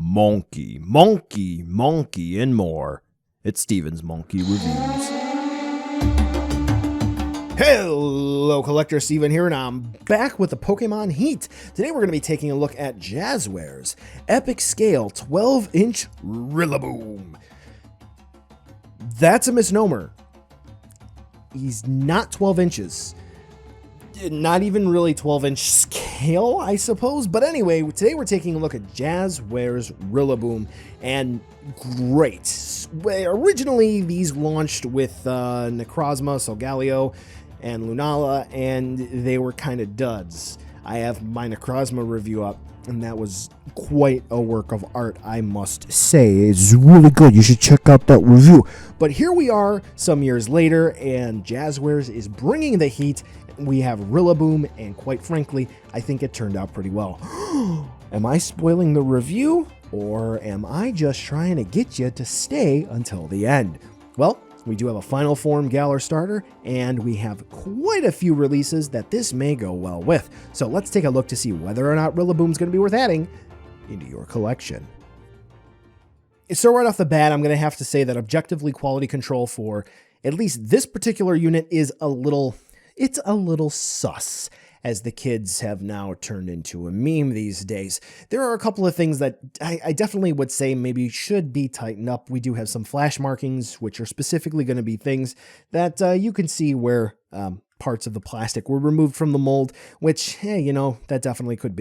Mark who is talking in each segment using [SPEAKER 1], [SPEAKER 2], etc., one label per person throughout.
[SPEAKER 1] monkey, monkey, monkey, and more. It's Steven's Monkey Reviews. Hello, Collector Steven here, and I'm back with the Pokemon Heat. Today we're going to be taking a look at Jazwares Epic Scale 12-inch Rillaboom. That's a misnomer. He's not 12 inches. Not even really 12-inch scale, I suppose. But anyway, today we're taking a look at Jazwares Rillaboom, and great. Originally, these launched with Necrozma, Solgaleo, and Lunala, and they were kind of duds. I have my Necrozma review up, and that was quite a work of art, I must say. It's really good. You should check out that review. But here we are some years later, and Jazwares is bringing the heat. We have Rillaboom, and quite frankly, I think it turned out pretty well. Am I spoiling the review, or am I just trying to get you to stay until the end? Well, we do have a final form Galar starter, and we have quite a few releases that this may go well with. So let's take a look to see whether or not Rillaboom's going to be worth adding into your collection. So right off the bat, I'm going to have to say that objectively quality control for at least this particular unit is a little sus, as the kids have now turned into a meme these days. There are a couple of things that I definitely would say maybe should be tightened up. We do have some flash markings, which are specifically going to be things that you can see where parts of the plastic were removed from the mold, which, hey, you know, that definitely could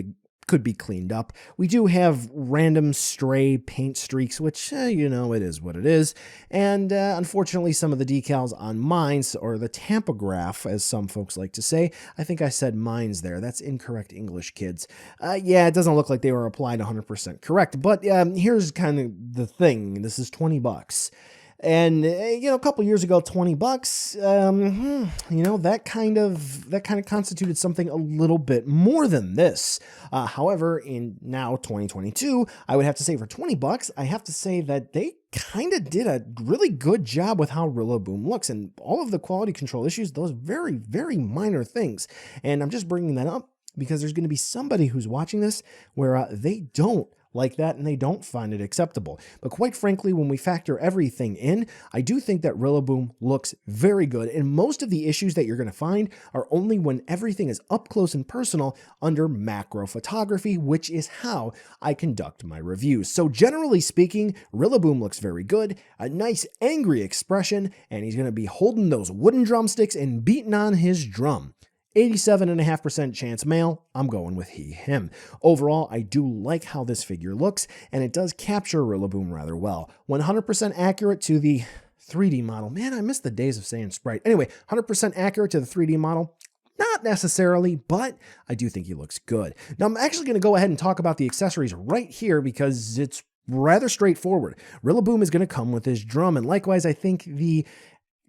[SPEAKER 1] be cleaned up. We do have random stray paint streaks, which, you know, it is what it is. And unfortunately, some of the decals on mines, or the tampograph, as some folks like to say, I think I said mines there. That's incorrect English, kids. Yeah, it doesn't look like they were applied 100% correct. But here's kind of the thing. This is $20. And, you know, a couple years ago, $20, you know, that kind of constituted something a little bit more than this. However, in now 2022, I would have to say for $20, I have to say that they kind of did a really good job with how Rillaboom looks, and all of the quality control issues, those very, very minor things. And I'm just bringing that up because there's going to be somebody who's watching this where they don't like that, and they don't find it acceptable. But quite frankly, when we factor everything in, I do think that Rillaboom looks very good, and most of the issues that you're going to find are only when everything is up close and personal under macro photography, which is how I conduct my reviews. So generally speaking, Rillaboom looks very good, a nice angry expression, and he's going to be holding those wooden drumsticks and beating on his drum. 87.5% chance male, I'm going with he, him. Overall, I do like how this figure looks, and it does capture Rillaboom rather well. 100% accurate to the 3D model. Man, I miss the days of saying sprite. Anyway, 100% accurate to the 3D model. Not necessarily, but I do think he looks good. Now, I'm actually going to go ahead and talk about the accessories right here because it's rather straightforward. Rillaboom is going to come with his drum, and likewise, I think the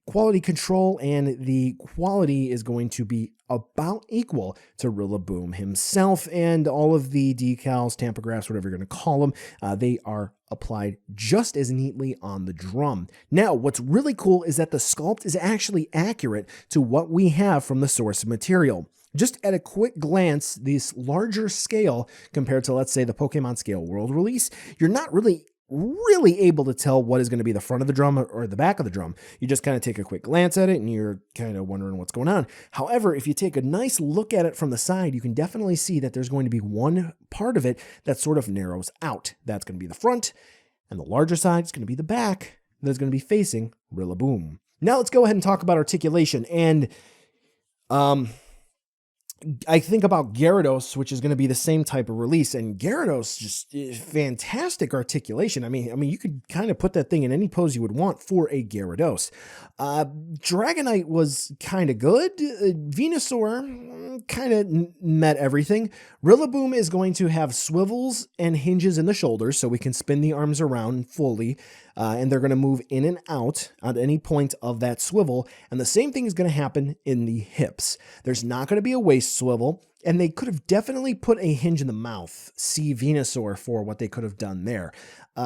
[SPEAKER 1] quality control and the quality is going to be about equal to Rillaboom himself, and all of the decals, tampographs, whatever you're going to call them, they are applied just as neatly on the drum. Now, what's really cool is that the sculpt is actually accurate to what we have from the source material. Just at a quick glance, this larger scale compared to, let's say, the Pokemon Scale World release, you're not really able to tell what is going to be the front of the drum or the back of the drum. You just kind of take a quick glance at it and you're kind of wondering what's going on. However, if you take a nice look at it from the side, you can definitely see that there's going to be one part of it that sort of narrows out. That's going to be the front, and the larger side is going to be the back that's going to be facing Rillaboom. Now let's go ahead and talk about articulation. And I think about Gyarados, which is going to be the same type of release, and Gyarados just is fantastic articulation. I mean, you could kind of put that thing in any pose you would want for a Gyarados. Dragonite was kind of good. Venusaur kind of met everything. Rillaboom is going to have swivels and hinges in the shoulders, so we can spin the arms around fully. And they're going to move in and out at any point of that swivel. And the same thing is going to happen in the hips. There's not going to be a waist swivel, and they could have definitely put a hinge in the mouth. See Venusaur for what they could have done there.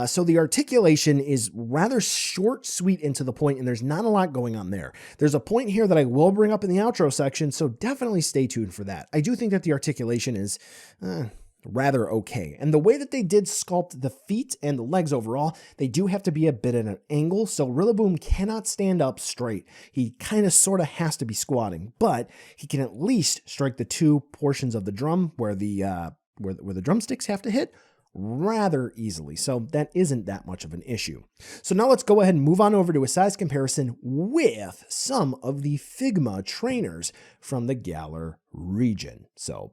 [SPEAKER 1] So the articulation is rather short, sweet, and to the point, and there's not a lot going on there. There's a point here that I will bring up in the outro section, so definitely stay tuned for that. I do think that the articulation is rather okay. And the way that they did sculpt the feet and the legs overall, they do have to be a bit at an angle, so Rillaboom cannot stand up straight. He kind of sort of has to be squatting, but he can at least strike the two portions of the drum where the drumsticks have to hit rather easily, so that isn't that much of an issue. So now let's go ahead and move on over to a size comparison with some of the Figma trainers from the Galar region. So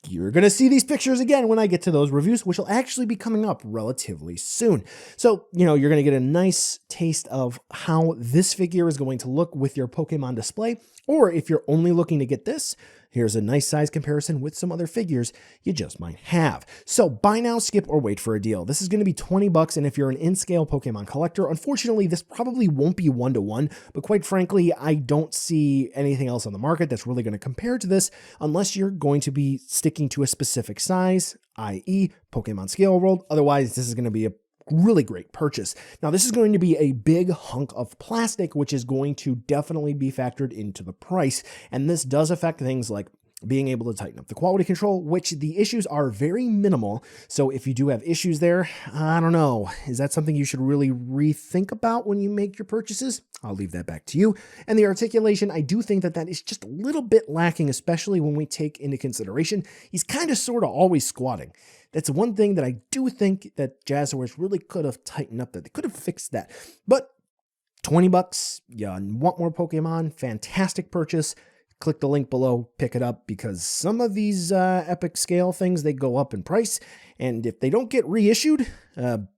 [SPEAKER 1] you're going to see these pictures again when I get to those reviews, which will actually be coming up relatively soon. So, you're going to get a nice taste of how this figure is going to look with your Pokemon display. Or if you're only looking to get this, here's a nice size comparison with some other figures you just might have. So buy now, skip, or wait for a deal. This is going to be $20, and if you're an in-scale Pokemon collector, unfortunately, this probably won't be one-to-one, but quite frankly, I don't see anything else on the market that's really going to compare to this unless you're going to be sticking to a specific size, i.e. Pokemon Scale World. Otherwise, this is going to be a really great purchase. Now, this is going to be a big hunk of plastic, which is going to definitely be factored into the price. And this does affect things like being able to tighten up the quality control, which the issues are very minimal. So if you do have issues there, I don't know. Is that something you should really rethink about when you make your purchases? I'll leave that back to you. And the articulation, I do think that is just a little bit lacking, especially when we take into consideration he's kind of sort of always squatting. That's one thing that I do think that Jazwares really could have tightened up, that they could have fixed that. But $20, you want more Pokemon, fantastic purchase. Click the link below, pick it up, because some of these epic scale things, they go up in price. And if they don't get reissued,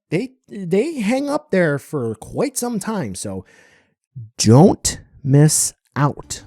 [SPEAKER 1] they hang up there for quite some time. So don't miss out.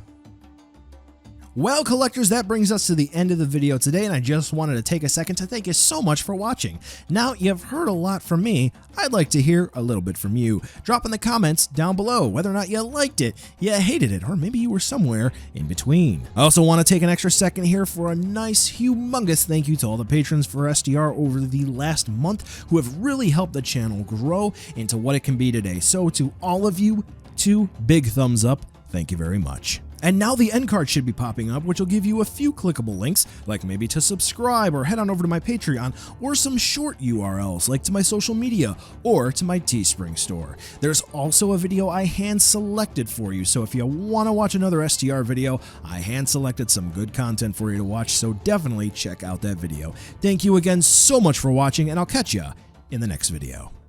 [SPEAKER 1] Well, collectors, that brings us to the end of the video today, and I just wanted to take a second to thank you so much for watching. Now, you've heard a lot from me. I'd like to hear a little bit from you. Drop in the comments down below whether or not you liked it, you hated it, or maybe you were somewhere in between. I also want to take an extra second here for a nice, humongous thank you to all the patrons for SDR over the last month who have really helped the channel grow into what it can be today. So to all of you, 2 big thumbs up. Thank you very much. And now the end card should be popping up, which will give you a few clickable links, like maybe to subscribe or head on over to my Patreon, or some short URLs like to my social media or to my Teespring store. There's also a video I hand selected for you, so if you want to watch another STR video, I hand selected some good content for you to watch, so definitely check out that video. Thank you again so much for watching, and I'll catch ya in the next video.